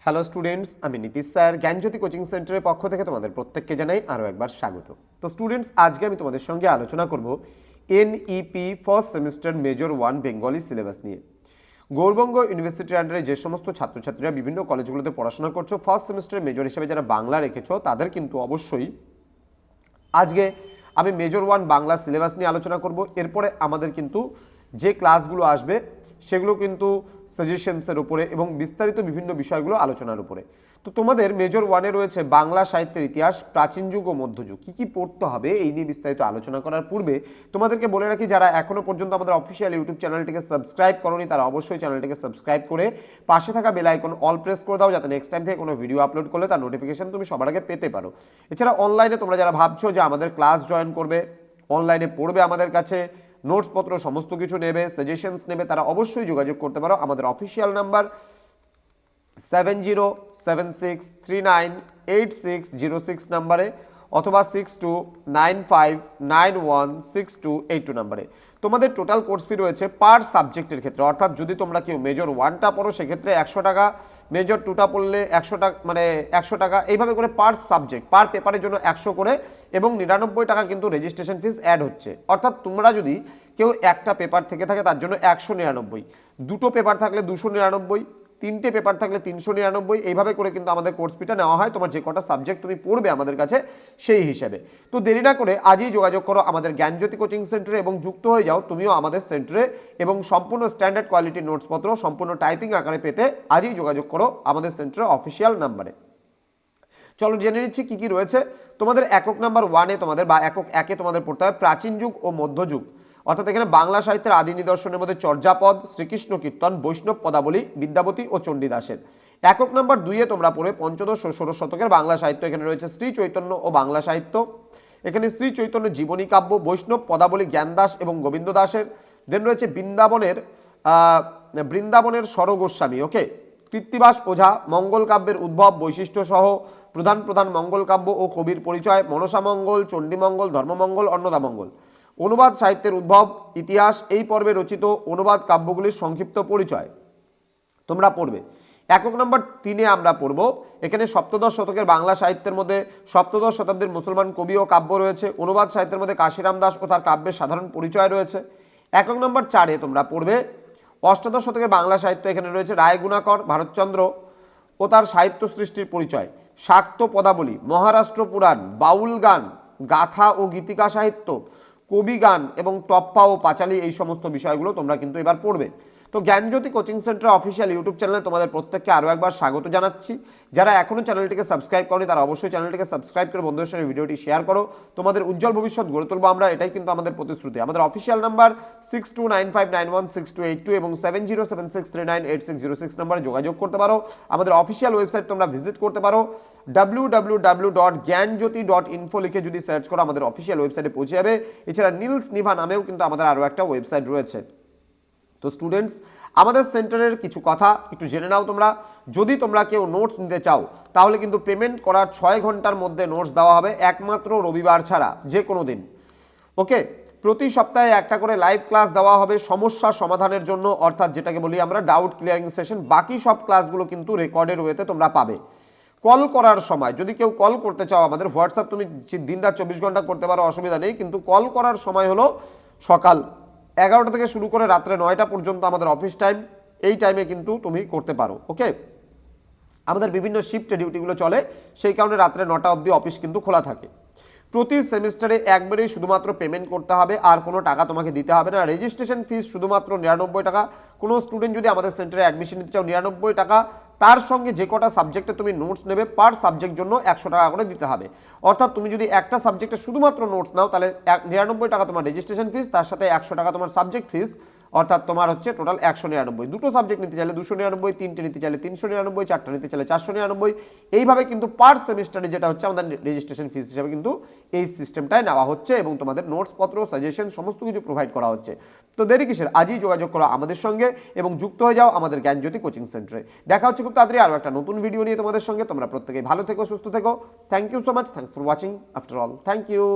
Hello students, আমি Nitish sir জ্ঞানজ্যোতি coaching সেন্টারের পক্ষ থেকে তোমাদের প্রত্যেককে জানাই আরও একবার স্বাগত। তো স্টুডেন্টস, আজকে আমি তোমাদের সঙ্গে আলোচনা করব NEP first semester major 1 Bengali syllabus নিয়ে। গৌরবঙ্গ ইউনিভার্সিটির আন্ডারে যে সমস্ত ছাত্রছাত্রীরা বিভিন্ন কলেজগুলোতে পড়াশোনা করছো, ফার্স্ট সেমিস্টার মেজর হিসেবে যারা বাংলা রেখেছো, তাদের কিন্তু অবশ্যই আজকে আমি মেজর 1 বাংলা সিলেবাস নিয়ে আলোচনা করব। এরপরে আমাদের কিন্তু যে ক্লাসগুলো আসবে সেগুলো কিন্তু সাজেশনসের উপরে এবং বিস্তারিত বিভিন্ন বিষয়গুলো আলোচনার উপরে। তো তোমাদের মেজর 1-এ রয়েছে বাংলা সাহিত্যের ইতিহাস, প্রাচীন যুগ ও মধ্যযুগ। কী কী পড়তে হবে এই নিয়ে বিস্তারিত আলোচনা করার পূর্বে তোমাদেরকে বলে রাখি, যারা এখনও পর্যন্ত আমাদের অফিসিয়াল ইউটিউব চ্যানেলটিকে সাবস্ক্রাইব করোনি তারা অবশ্যই চ্যানেলটিকে সাবস্ক্রাইব করে পাশে থাকা বেল আইকন অল প্রেস করে দাও, যাতে নেক্সট টাইম থেকে কোনো ভিডিও আপলোড করলে তার নোটিফিকেশন তুমি সবার আগে পেতে পারো। এছাড়া অনলাইনে তোমরা যারা ভাবছো যে আমাদের ক্লাস জয়েন করবে, অনলাইনে পড়বে আমাদের কাছে, নোটসপত্র সমস্ত কিছু নেবে, সাজেশনস নেবে, তারা অবশ্যই যোগাযোগ করতে পারো আমাদের অফিসিয়াল নাম্বার 7076398606 নাম্বারে অথবা 6295916282 নাম্বারে। তোমাদের টোটাল কোর্স ফি রয়েছে পার সাবজেক্টের ক্ষেত্রে, অর্থাৎ যদি তোমরা কেউ মেজর 1টা পড়ো সেক্ষেত্রে 100 টাকা, মেজর 2টা পড়লে 100 টাকা, মানে 100 টাকা, এইভাবে করে পার সাবজেক্ট পার পেপারের জন্য 100 করে, এবং 99 টাকা কিন্তু রেজিস্ট্রেশন ফিস অ্যাড হচ্ছে। অর্থাৎ তোমরা যদি কেউ একটা পেপার থেকে থাকে তার জন্য 199, দুটো পেপার থাকলে 299, তিনটে পেপার থাকলে 399, এইভাবে করে কিন্তু আমাদের কোর্স ফিটা নেওয়া হয় তোমার যে কটা সাবজেক্ট তুমি পড়বে আমাদের কাছে সেই হিসেবে। তো দেরি না করে আজই যোগাযোগ করো আমাদের জ্ঞানজ্যোতি কোচিং সেন্টারে এবং যুক্ত হয়ে যাও তুমিও আমাদের সেন্টারে, এবং সম্পূর্ণ স্ট্যান্ডার্ড কোয়ালিটির নোটসপত্র সম্পূর্ণ টাইপিং আকারে পেতে আজই যোগাযোগ করো আমাদের সেন্টারের অফিসিয়াল নাম্বারে। চলো জেনে নিচ্ছি কী কী রয়েছে। তোমাদের একক নাম্বার 1-এ তোমাদের বা একক 1-এ তোমাদের পড়তে হবে প্রাচীন যুগ ও মধ্যযুগ, অর্থাৎ এখানে বাংলা সাহিত্যের আদি নিদর্শনের মধ্যে চর্যাপদ, শ্রীকৃষ্ণ কীর্তন, বৈষ্ণব পদাবলী, বিদ্যাপতি ও চণ্ডীদাসের। একক নাম্বার 2-এ তোমরা পড়ে পঞ্চদশ ও ষোড়শ শতকের বাংলা সাহিত্য। এখানে রয়েছে শ্রী চৈতন্য ও বাংলা সাহিত্য। এখানে শ্রী চৈতন্যের জীবনী কাব্য, বৈষ্ণব পদাবলী জ্ঞানদাস এবং গোবিন্দ দাসের। দেন রয়েছে বৃন্দাবনের স্বরগোস্বামী, ওকে, কৃত্তিবাস ওঝা, মঙ্গল কাব্যের উদ্ভব, বৈশিষ্ট্য সহ প্রধান প্রধান মঙ্গল কাব্য ও কবির পরিচয়, মনসামঙ্গল, চণ্ডীমঙ্গল, ধর্মমঙ্গল, অন্নদামঙ্গল। অনুবাদ সাহিত্যের উদ্ভব, ইতিহাস, এই পর্বে রচিত অনুবাদ কাব্যগুলির সংক্ষিপ্ত পরিচয় তোমরা পড়বে। একক নম্বর 3-এ আমরা পড়ব, এখানে সপ্তদশ শতকের বাংলা সাহিত্যের মধ্যে সপ্তদশ শতাব্দীর মুসলমান কবি ও কাব্য রয়েছে। অনুবাদ সাহিত্যের মধ্যে কাশিরাম দাস ও তার কাব্যের সাধারণ পরিচয় রয়েছে। একক নম্বর 4-এ তোমরা পড়বে অষ্টাদশ শতকের বাংলা সাহিত্য। এখানে রয়েছে রায়গুণাকর, ভারতচন্দ্র ও তার সাহিত্য সৃষ্টির পরিচয়, শাক্ত পদাবলী, মহারাষ্ট্র পুরাণ, বাউল গান, গাথা ও গীতিকা সাহিত্য, কবি গান এবং টপ্পা ও পাঁচালী, এই সমস্ত বিষয়গুলো তোমরা কিন্তু এবার পড়বে। তো জ্ঞানজ্যোতি কোচিং সেন্টার অফিসিয়াল ইউটিউব চ্যানেলে তোমাদের প্রত্যেককে আরও একবার স্বাগত জানাচ্ছি। যারা এখনও চ্যানেলটিকে সাবস্ক্রাইব করনি তারা অবশ্যই চ্যানেলটিকে সাবস্ক্রাইব করে বন্ধুদের সঙ্গে ভিডিওটি শেয়ার করো। তোমাদের উজ্জ্বল ভবিষ্যৎ গড়ে তুলবো আমরা, এটাই কিন্তু আমাদের প্রতিশ্রুতি। আমাদের অফিসিয়াল নাম্বার 6295916282 এবং 7076398606 নম্বরে যোগাযোগ করতে পারো। আমাদের অফিসিয়াল ওয়েবসাইট তোমরা ভিজিট করতে পারো, www.gyanjyoti.info লিখে যদি সার্চ করো আমাদের অফিসিয়াল ওয়েবসাইটে পৌঁছে যাবে। এছাড়া নীলস নিভা নামেও কিন্তু আমাদের আরও একটা ওয়েবসাইট রয়েছে। তো স্টুডেন্টস, আমাদের সেন্টারের কিছু কথা একটু জেনে নাও তোমরা। যদি তোমরা কেউ নোটস নিতে চাও তাহলে কিন্তু পেমেন্ট করার 6 ঘন্টার মধ্যে নোটস দেওয়া হবে, একমাত্র রবিবার ছাড়া যে কোনো দিন, ওকে। প্রতি সপ্তাহে একটা করে লাইভ ক্লাস দেওয়া হবে সমস্যা সমাধানের জন্য, অর্থাৎ যেটাকে বলি আমরা ডাউট ক্লিয়ারিং সেশন। বাকি সব ক্লাসগুলো কিন্তু রেকর্ডেড ওয়েতে তোমরা পাবে। কল করার সময় যদি কেউ কল করতে চাও আমাদের হোয়াটসঅ্যাপ তুমি দিনরাত 24 ঘন্টা করতে পারো, অসুবিধা নেই, কিন্তু কল করার সময় হলো সকাল 11টা থেকে শুরু করে রাত্রে 9টা পর্যন্ত আমাদের অফিস টাইম, এই টাইমে কিন্তু তুমি করতে পারো, ওকে। আমাদের বিভিন্ন শিফটে ডিউটিগুলো চলে, সেই কারণে রাত্রে 9টা অবধি অফিস কিন্তু খোলা থাকে। প্রতি সেমিস্টারে একবারেই শুধুমাত্র পেমেন্ট করতে হবে, আর কোনো টাকা তোমাকে দিতে হবে না। রেজিস্ট্রেশন ফিস শুধুমাত্র 99 টাকা। কোনো স্টুডেন্ট যদি আমাদের সেন্টারে অ্যাডমিশন নিতে চাও 99 টাকা, তার সঙ্গে যে কটা সাবজেক্টে তুমি নোটস নেবে পার সাবজেক্ট জন্য 100 টাকা করে দিতে হবে। অর্থাৎ তুমি যদি একটা সাবজেক্টে শুধুমাত্র নোটস নাও তাহলে 99 টাকা তোমার রেজিস্ট্রেশন ফিস, তার সাথে 100 টাকা তোমার সাবজেক্ট ফিস, অর্থাৎ তোমার হচ্ছে টোটাল 199। দুটো সাবজেক্ট নিতে চাইলে 299, তিনটে নিতে চাইলে 399, চারটা নিতে চাইলে 499, এইভাবে কিন্তু পার সেমিস্টারে যেটা হচ্ছে আমাদের রেজিস্ট্রেশন ফিস হিসাবে কিন্তু এই সিস্টেমটাই নেওয়া হচ্ছে, এবং তোমাদের নোটসপত্র, সাজেশন সমস্ত কিছু প্রোভাইড করা হচ্ছে। তো দেরি কিসের, আজই যোগাযোগ করো আমাদের সঙ্গে এবং যুক্ত হয়ে যাও আমাদের জ্ঞানজ্যোতি কোচিং সেন্টারে। দেখা হচ্ছে খুব তাড়াতাড়ি আরও একটা নতুন ভিডিও নিয়ে তোমাদের সঙ্গে। তোমরা প্রত্যেকেই ভালো থেকো, সুস্থ থেকো। Thank you so much, thanks for watching after all, thank you.